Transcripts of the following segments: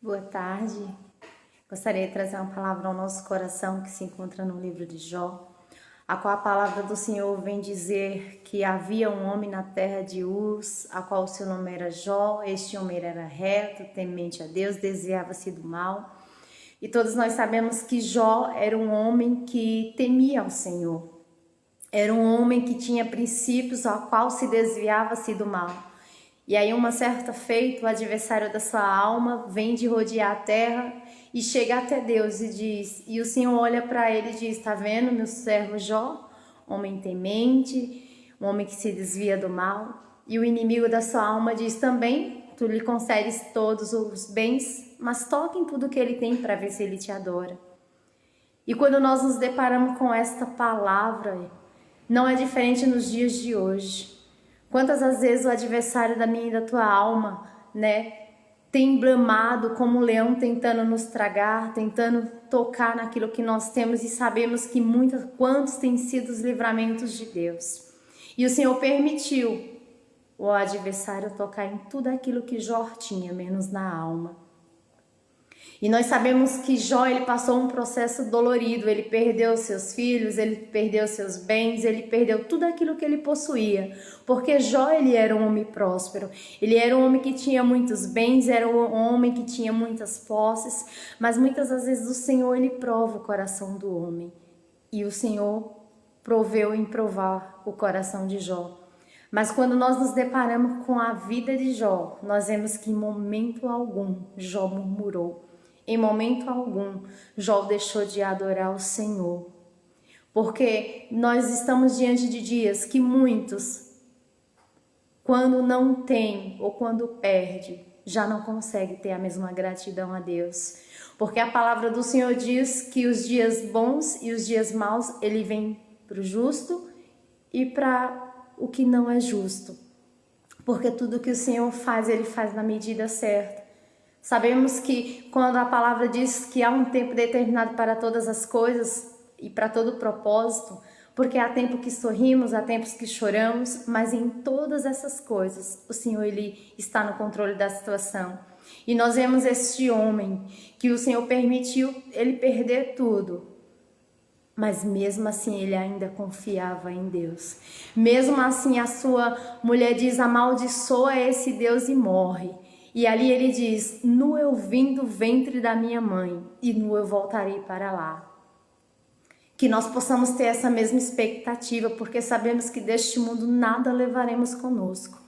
Boa tarde. Gostaria de trazer uma palavra ao nosso coração que se encontra no livro de Jó, a qual a palavra do Senhor vem dizer que havia um homem na terra de Uz, a qual o seu nome era Jó. Este homem era reto, temente a Deus, desviava-se do mal. E todos nós sabemos que Jó era um homem que temia ao Senhor. Era um homem que tinha princípios ao qual se desviava-se do mal. E aí uma certa feita, o adversário da sua alma vem de rodear a terra e chega até Deus e diz, e o Senhor olha para ele e diz: tá vendo, meu servo Jó, homem temente, um homem que se desvia do mal. E o inimigo da sua alma diz também: tu lhe concedes todos os bens, mas toque em tudo que ele tem para ver se ele te adora. E quando nós nos deparamos com esta palavra, não é diferente nos dias de hoje. Quantas as vezes o adversário da minha e da tua alma, tem bramado como um leão tentando nos tragar, tentando tocar naquilo que nós temos, e sabemos que quantos têm sido os livramentos de Deus. E o Senhor permitiu o adversário tocar em tudo aquilo que Jó tinha, menos na alma. E nós sabemos que Jó, ele passou um processo dolorido, ele perdeu seus filhos, ele perdeu seus bens, ele perdeu tudo aquilo que ele possuía, porque Jó, ele era um homem próspero, ele era um homem que tinha muitos bens, era um homem que tinha muitas posses, mas muitas das vezes o Senhor, ele prova o coração do homem, e o Senhor proveu em provar o coração de Jó. Mas quando nós nos deparamos com a vida de Jó, nós vemos que em momento algum Jó murmurou. Em momento algum, Jó deixou de adorar o Senhor. Porque nós estamos diante de dias que muitos, quando não tem ou quando perde, já não consegue ter a mesma gratidão a Deus. Porque a palavra do Senhor diz que os dias bons e os dias maus, ele vem para o justo e para o que não é justo. Porque tudo que o Senhor faz, ele faz na medida certa. Sabemos que quando a palavra diz que há um tempo determinado para todas as coisas e para todo propósito, porque há tempo que sorrimos, há tempos que choramos, mas em todas essas coisas o Senhor, ele está no controle da situação. E nós vemos este homem que o Senhor permitiu ele perder tudo, mas mesmo assim ele ainda confiava em Deus. Mesmo assim a sua mulher diz: amaldiçoa esse Deus e morre. E ali ele diz: nu eu vim do ventre da minha mãe, e nu eu voltarei para lá. Que nós possamos ter essa mesma expectativa, porque sabemos que deste mundo nada levaremos conosco.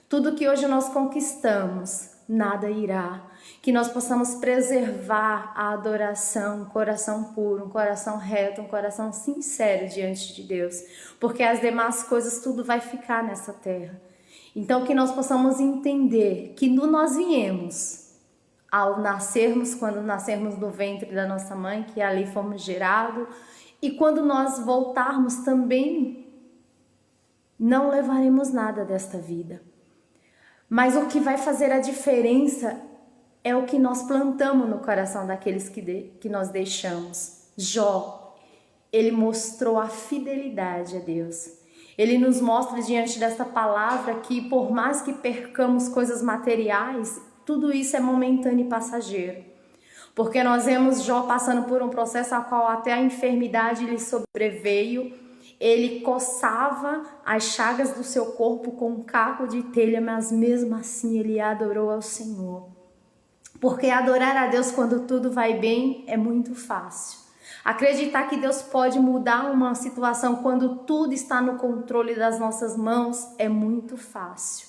Tudo que hoje nós conquistamos, nada irá. Que nós possamos preservar a adoração, um coração puro, um coração reto, um coração sincero diante de Deus. Porque as demais coisas, tudo vai ficar nessa terra. Então que nós possamos entender que nós viemos ao nascermos, quando nascermos no ventre da nossa mãe, que ali fomos gerados, e quando nós voltarmos também não levaremos nada desta vida. Mas o que vai fazer a diferença é o que nós plantamos no coração daqueles que nós deixamos. Jó, ele mostrou a fidelidade a Deus. Ele nos mostra diante desta palavra que por mais que percamos coisas materiais, tudo isso é momentâneo e passageiro. Porque nós vemos Jó passando por um processo a qual até a enfermidade lhe sobreveio. Ele coçava as chagas do seu corpo com um caco de telha, mas mesmo assim ele adorou ao Senhor. Porque adorar a Deus quando tudo vai bem é muito fácil. Acreditar que Deus pode mudar uma situação quando tudo está no controle das nossas mãos é muito fácil.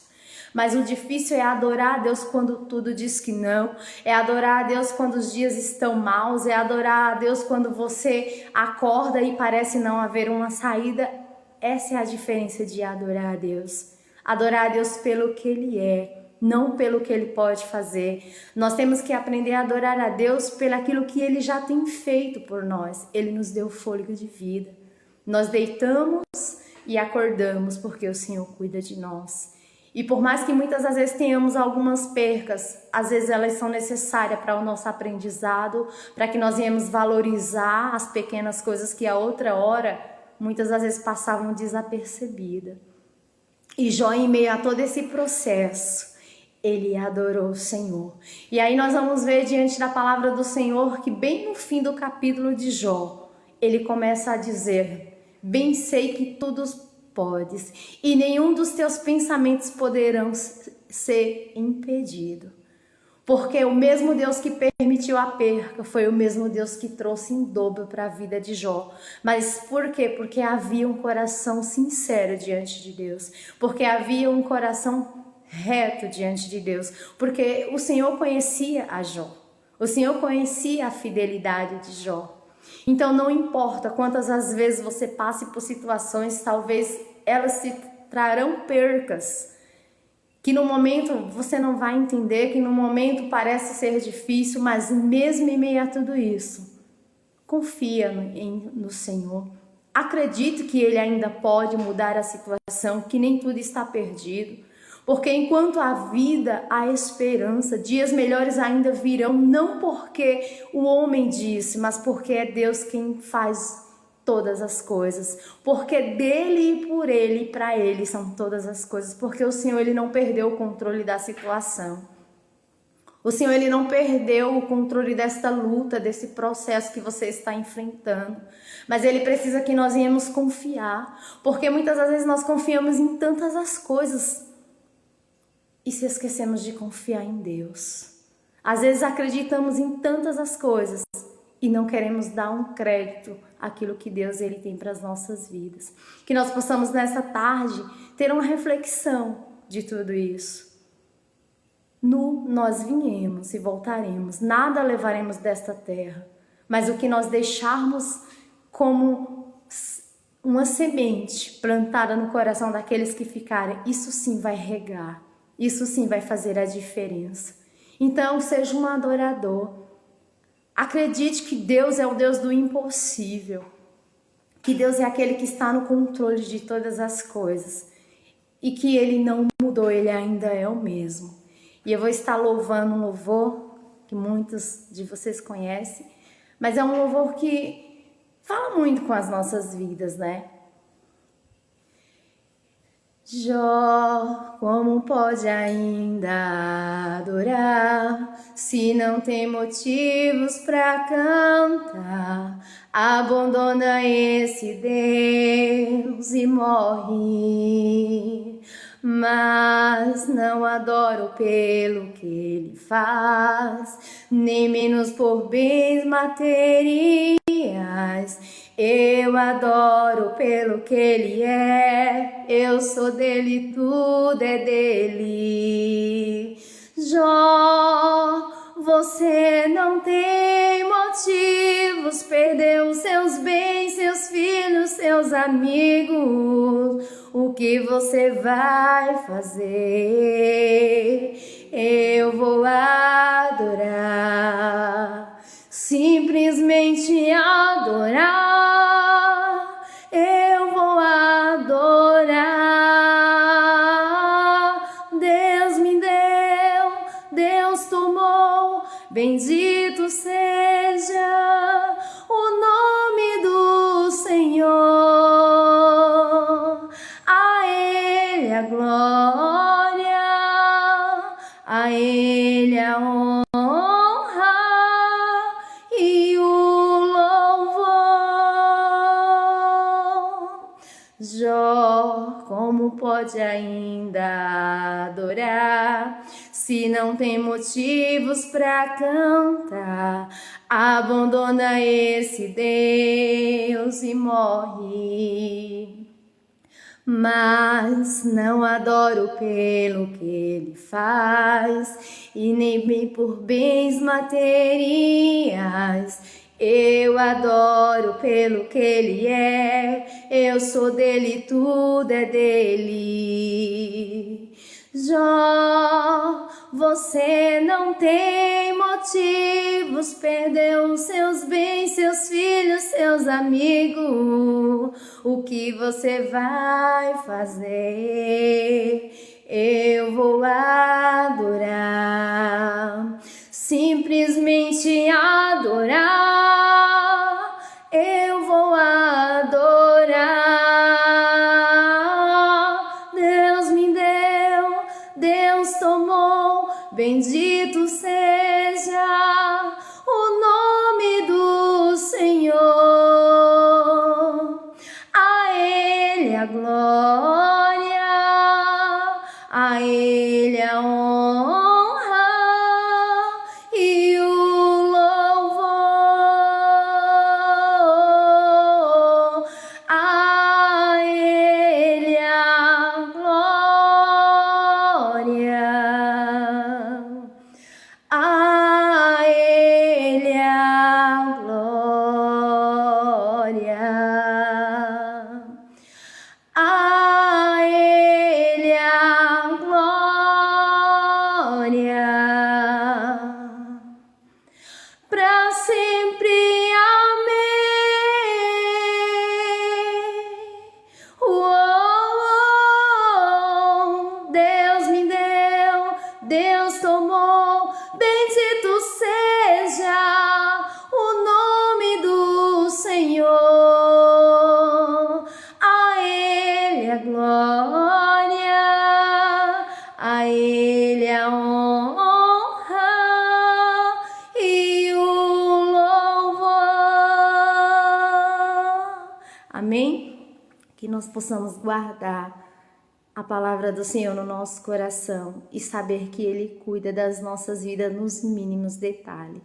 Mas o difícil é adorar a Deus quando tudo diz que não, é adorar a Deus quando os dias estão maus, é adorar a Deus quando você acorda e parece não haver uma saída. Essa é a diferença de adorar a Deus. Adorar a Deus pelo que Ele é, não pelo que Ele pode fazer. Nós temos que aprender a adorar a Deus pelo aquilo que Ele já tem feito por nós. Ele nos deu fôlego de vida. Nós deitamos e acordamos porque o Senhor cuida de nós. E por mais que muitas das vezes tenhamos algumas percas, às vezes elas são necessárias para o nosso aprendizado, para que nós venhamos valorizar as pequenas coisas que a outra hora, muitas das vezes passavam desapercebidas. E Jó, em meio a todo esse processo, ele adorou o Senhor. E aí nós vamos ver diante da palavra do Senhor que bem no fim do capítulo de Jó, ele começa a dizer: bem sei que tudo podes, e nenhum dos teus pensamentos poderão ser impedido. Porque o mesmo Deus que permitiu a perca foi o mesmo Deus que trouxe em dobro para a vida de Jó. Mas por quê? Porque havia um coração sincero diante de Deus. Porque havia um coração reto diante de Deus. Porque o Senhor conhecia a Jó. O Senhor conhecia a fidelidade de Jó. Então não importa quantas as vezes você passe por situações, talvez elas te trarão percas, que no momento você não vai entender, que no momento parece ser difícil, mas mesmo em meio a tudo isso, confia no Senhor. Acredite que Ele ainda pode mudar a situação, que nem tudo está perdido. Porque enquanto há vida, há esperança, dias melhores ainda virão, não porque o homem disse, mas porque é Deus quem faz todas as coisas, porque dele e por ele e para ele são todas as coisas, porque o Senhor ele não perdeu o controle da situação. O Senhor ele não perdeu o controle desta luta, desse processo que você está enfrentando, mas ele precisa que nós venhamos confiar, porque muitas das vezes nós confiamos em tantas as coisas e se esquecemos de confiar em Deus. Às vezes acreditamos em tantas as coisas e não queremos dar um crédito àquilo que Deus ele tem para as nossas vidas. Que nós possamos nessa tarde ter uma reflexão de tudo isso. Nós viemos e voltaremos, nada levaremos desta terra, mas o que nós deixarmos como uma semente plantada no coração daqueles que ficarem, isso sim vai regar, isso sim vai fazer a diferença. Então seja um adorador. Acredite que Deus é o Deus do impossível, que Deus é aquele que está no controle de todas as coisas e que Ele não mudou, Ele ainda é o mesmo. E eu vou estar louvando um louvor que muitos de vocês conhecem, mas é um louvor que fala muito com as nossas vidas, né? Jó, como pode ainda adorar se não tem motivos para cantar? Abandona esse Deus e morre, mas não adoro pelo que ele faz, nem menos por bens materiais. Eu adoro pelo que ele é, eu sou dele, tudo é dele. Jó, você não tem motivos, perdeu seus bens, seus filhos, seus amigos. O que você vai fazer? Eu vou adorar, simplesmente adorar. Eu vou adorar. Deus me deu, Deus tomou, bendito seja o nome do Senhor. A Ele a glória, a Ele a honra e o louvor. Jó, como pode ainda adorar se não tem motivos para cantar? Abandona esse Deus e morre, mas não adoro pelo que ele faz e nem bem por bens materiais. Eu adoro pelo que ele é, eu sou dele, tudo é dele. Jó, você não tem motivos, perdeu seus bens, seus filhos, seus amigos. O que você vai fazer? Eu vou adorar, simplesmente adorar. Eu vou adorar. Deus me deu, Deus tomou, A Ele a glória, a Ele a glória, para sempre. Amém. Uou, Deus me deu, Deus tomou, bendito seja o nome do Senhor. A Ele a glória, a Ele a honra e o louvor. Amém? Que nós possamos guardar a palavra do Senhor no nosso coração e saber que Ele cuida das nossas vidas nos mínimos detalhes.